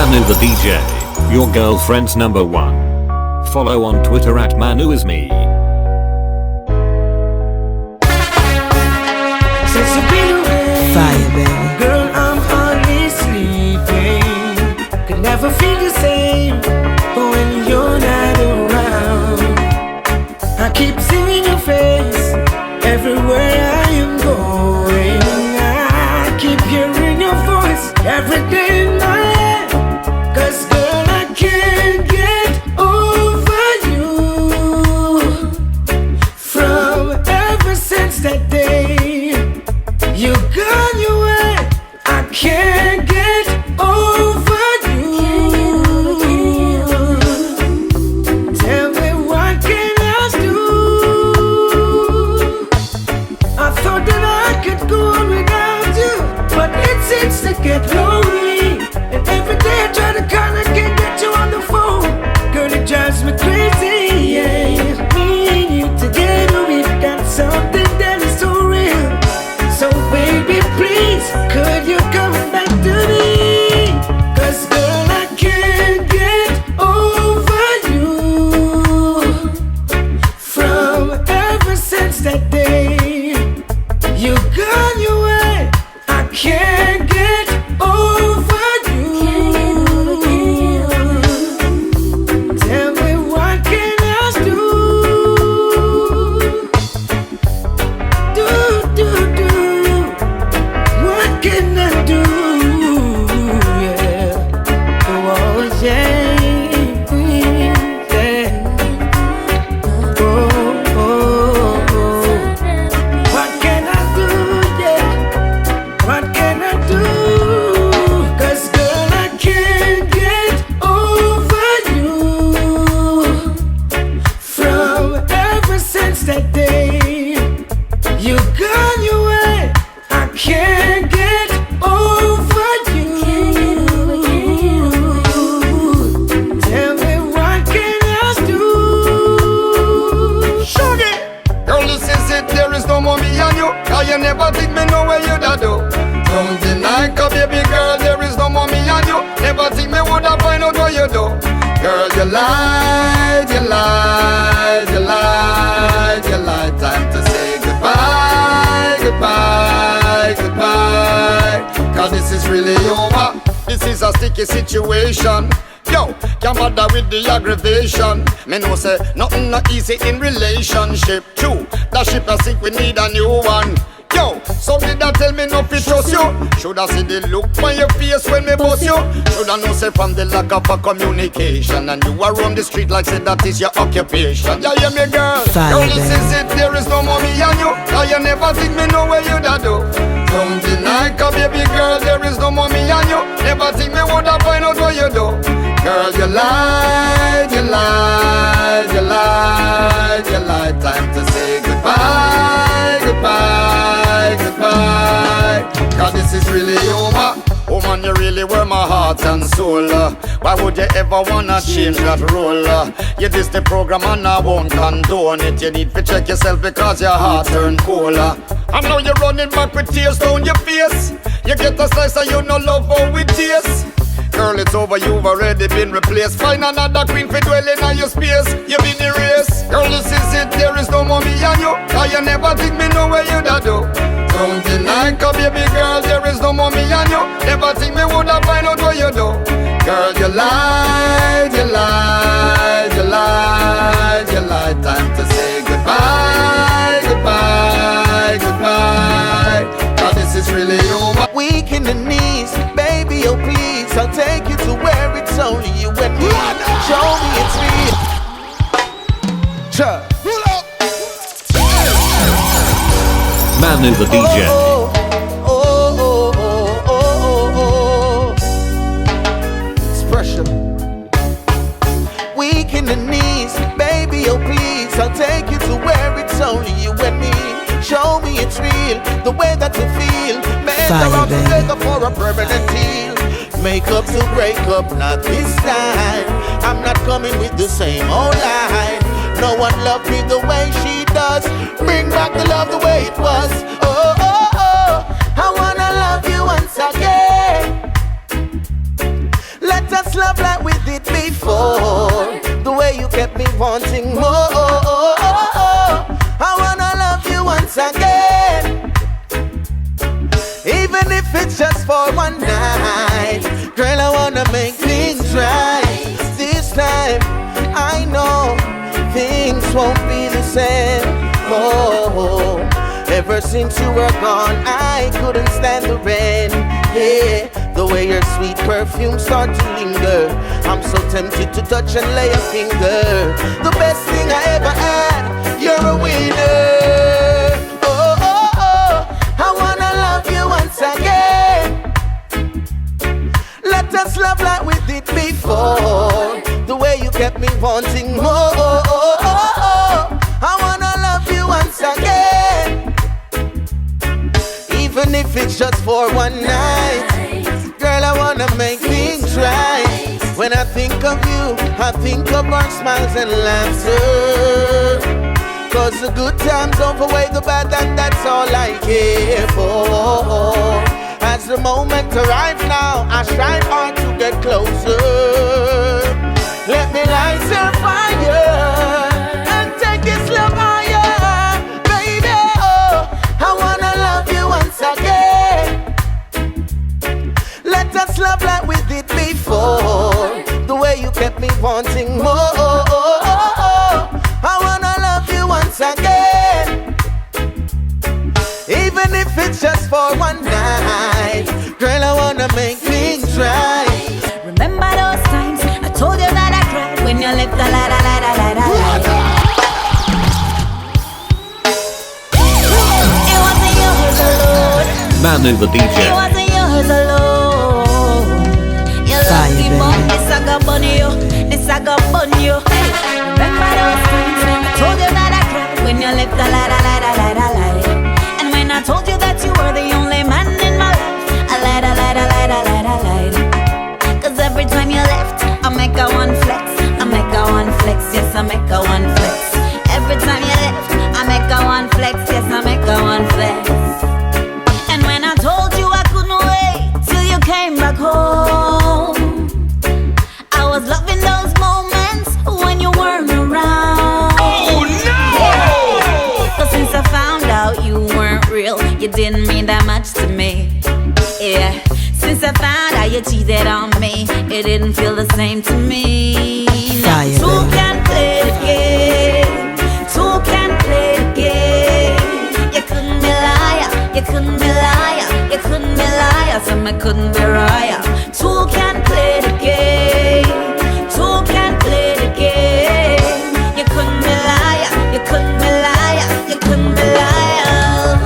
Manuh the DJ, your girlfriend's number one. Follow on Twitter at ManuhIsMe. Fire, baby. Girl, I'm hardly sleeping. Could never feel the same when you're not around. I keep seeing your face everywhere I am going. I keep hearing your voice every day in my head. 'Cause girl, I can't get over you. From ever since that day you gone your way, I can't get over you. Tell me what can I do? I thought that I could go on without you, but it seems to get lonely. And every day I try to call and can't get you on the phone. Girl, it drives me crazy, yeah. Me and you together, we've got something that is so real. So baby, please, could you come back to me? 'Cause girl, I can't get over you. From ever since that day you gone your way, I can't get over you. Tell me what can I do? Do. What can I do? Yeah. Oh, yeah. Oh. What can I do? Yeah. What can I do? 'Cause girl, I can't get over you. From ever since that day you gone your way, I can't get over you. Tell me what can I do? Shaggy! Girl, this is it, there is no more me and you. Cause you never think me know where you da do. Don't deny, cause baby girl, there is no more me and you. Never think me woulda find out what you do. Girl, you lied, you lied, you lied, you lied. Time to say goodbye, goodbye, goodbye. Cause this is really over. This is a sticky situation. Yo, can't bother with the aggravation. Me know say nothing not easy in relationship. True, that ship I think we need a new one. Yo, some did that tell me not to trust you. Shoulda see the look on your face when me bust you. Shoulda know say from the lack of a communication, and you are roam the street like say that is your occupation. Yeah, hear me girl. Girl, this is it, there is no more me and you. Cause you never think me know where you da do. Don't deny, cause baby girl, there is no more me and you. Never think me woulda find out what you do. Girl, you lied, you lied, you lied, you lied. Time to say goodbye, goodbye, goodbye. Cause this is really over. Woman, you really were my heart and soul. Why would you ever wanna change that role? You this the program and I won't condone it. You need to check yourself because your heart turned cold. I know you're running back with tears down your face. You get a slice and you no love how it tastes. Girl, it's over, you've already been replaced. Find another queen for dwelling on your space. You've been erased. Girl, this is it, there is no more me and you. Cause you never think me know where you da do. Don't deny, cause baby girl, there is no more me and you. Never think me woulda find out what you do. Girl, you lied, you lied, you lied, you lied. Time to say goodbye, goodbye, goodbye. Cause this is really over. Weak in the knees, baby, oh please, I'll take you to where it's only you and me. Show me it's real. Sure. Manuh the DJ. Expression. Weak in the knees, baby, oh please, I'll take you to where it's only you and me. Show me it's real, the way that you feel. Men around to take up for a permanent deal. Make up to break up, not this time. I'm not coming with the same old line. No one loved me the way she does. Bring back the love the way it was. Oh, oh, oh, I wanna love you once again. Let us wanting more. I wanna love you once again, even if it's just for one night. Girl, I wanna make things right. This time, I know things won't be the same. Oh, ever since you were gone, I couldn't stand the rain. Yeah, the way your sweet perfume starts to linger, I'm so tempted to touch and lay a finger. The best thing I ever had, you're a winner. Oh, oh, oh, I wanna love you once again. Let us love like we did before. The way you kept me wanting more. I wanna love you once again, even if it's just for one night. Girl, I wanna make things right. When I think of you, I think of our smiles and laughter. Cause the good times outweigh the bad, and that's all I care for. As the moment arrives now, I strive hard to get closer. Let me light your fire and take this love higher, baby. Oh, I wanna love you once again. Let us love like we did before. The way you kept me wanting more. I wanna love you once again, even if it's just for one night. Girl, I wanna make things right. Remember those times I told you that I cried when you left the light. It wasn't yours alone. Manuh the It DJ. wasn't yours alone. You love me, but this I got bunny you. This I got bunny you. Remember those times I told you that I cried when you left the light. And when I told you that you were the only man in my life, I lied. Cause every time you left, I make a one flex. Yes, I make a one flex. Every time you left, I make a one flex. Yes, I make a one flex. And when I told you I couldn't wait till you came back home, I was loving those moments when you weren't around. Oh no! Yeah. Cause since I found out you weren't real, you didn't mean that much to me. Yeah. Since I found out you cheated on me, it didn't feel the same to me. Now two can play the game. Two can play the game. You couldn't be liar. You couldn't be liar. You couldn't be liar. So I couldn't be liar. Two can play the game. Two can play the game. You couldn't be liar. You couldn't be liar. You couldn't be liar.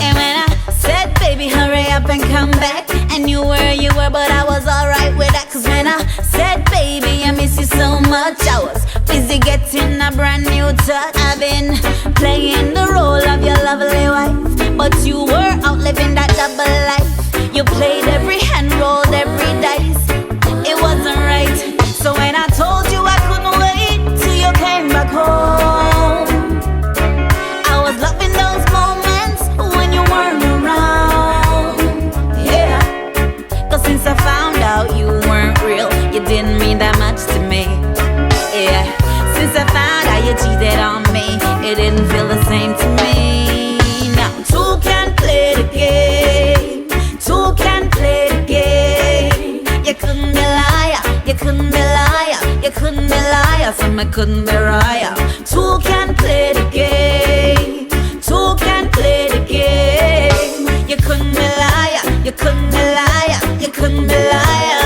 And when I said, baby, hurry up and come back, I knew where you were, but I was alright with that. Cause when I said, baby, I miss you so much, I was busy getting a brand new touch. I've been playing the role of your lovely wife, but you were out living that double life. You played every hand, rolled every dice. It wasn't right. So when I told you I couldn't wait till you came back home, I was loving those moments when you weren't around. Yeah. Cause since I found out you weren't real, you didn't mean that much to me. Yeah. Since I found out you cheated on me, it didn't feel the same to me. Now two can play the game. Two can play the game. You couldn't be liar. You couldn't be liar. You couldn't be liar. So I couldn't be liar. Two can play the game. Two can play the game. You couldn't be liar. You couldn't be liar. You couldn't be liar.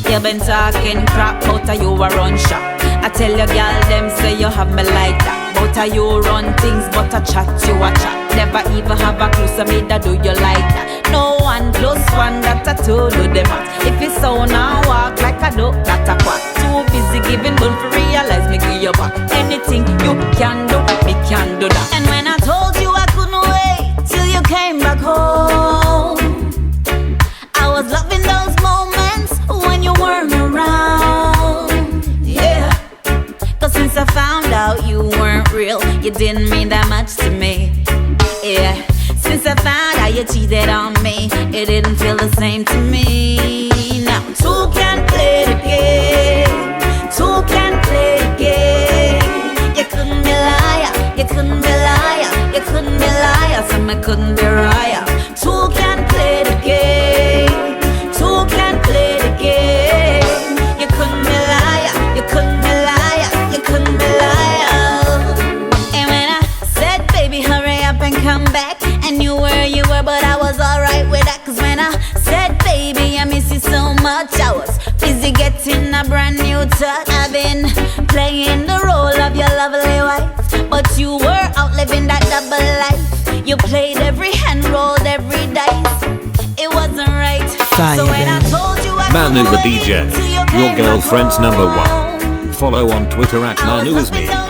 You been talking crap, but you a run shop. I tell your girl them say you have me like that. But you run things, but I chat you a chat. Never even have a clue, so me that do you like that. No 1 + 1, that a 2 do the math. If it's so now walk like a duck, that a quack. Too busy giving, don't realize me give you back. Anything you can do, me can do that. And when I told you I couldn't wait till you came back home, I was loving those moments when you weren't around. Yeah. Cause since I found out you weren't real, you didn't mean that much to me. Yeah. Since I found out you cheated on me, it didn't feel the same to me. Now two can play the game. Two can play the game. where you were, but I was alright with that. Cause when I said, baby, I miss you so much, I was busy getting a brand new touch. I've been playing the role of your lovely wife, but you were out living that double life. You played every hand, rolled every dice. It wasn't right. Fire, so when I told you I Manuh the couldn't DJ, wait till you your came girlfriend's home, number one. Follow on Twitter at Manuh is me.